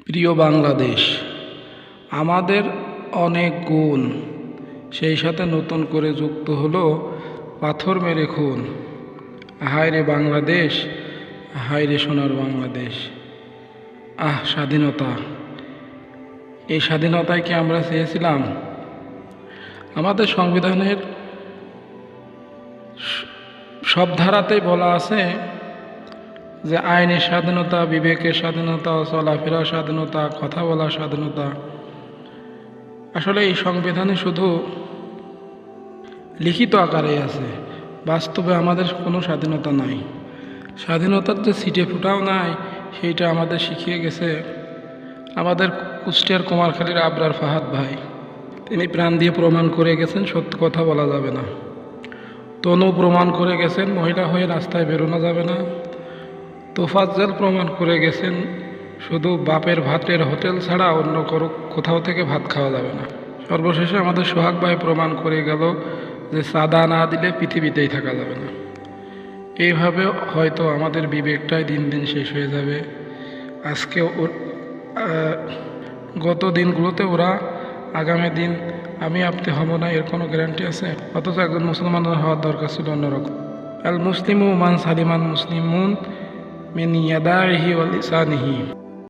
প্রিয় বাংলাদেশ, আমাদের অনেক গুণ, সেই সাথে নতুন করে যুক্ত হলো পাথর মেরে খুন। হায় রে বাংলাদেশ, হায় রে সোনার বাংলাদেশ। স্বাধীনতা! এই স্বাধীনতায় কি আমরা চেয়েছিলাম? আমাদের সংবিধানের সব ধারাতেই বলা আছে যে আইনের স্বাধীনতা, বিবেকের স্বাধীনতা, চলাফেরার স্বাধীনতা, কথা বলার স্বাধীনতা। আসলে এই সংবিধানে শুধু লিখিত আকারে আছে, বাস্তবে আমাদের কোনো স্বাধীনতা নাই। স্বাধীনতার যে ছিটে ফোঁটাও নাই, সেইটা আমাদের শিখিয়ে গেছে আমাদের কুষ্টিয়ার কুমারখালীর আবরার ফাহাদ ভাই। তিনি প্রাণ দিয়ে প্রমাণ করে গেছেন সত্য কথা বলা যাবে না। তনু প্রমাণ করে গেছেন মহিলা হয়ে রাস্তায় বেরোনো যাবে না। তোফাজ্জল প্রমাণ করে গেছেন শুধু বাপের ভাতের হোটেল ছাড়া অন্য কোথাও থেকে ভাত খাওয়া যাবে না। সর্বশেষে আমাদের সোহাগ ভাই প্রমাণ করে গেল যে চাঁদা না দিলে পৃথিবীতেই থাকা যাবে না। এইভাবে হয়তো আমাদের বিবেকটাই দিন দিন শেষ হয়ে যাবে। আজকে গত দিনগুলোতে ওরা আগামী দিন আমি আপনি হব না, এর কোনো গ্যারান্টি আছে? অথচ একজন মুসলমান হওয়ার দরকার ছিল অন্যরকম। আল মুসলিমু মান সালিমান মুসলিমুন মিন ইয়াদাইহি ওয়া লিসানিহি।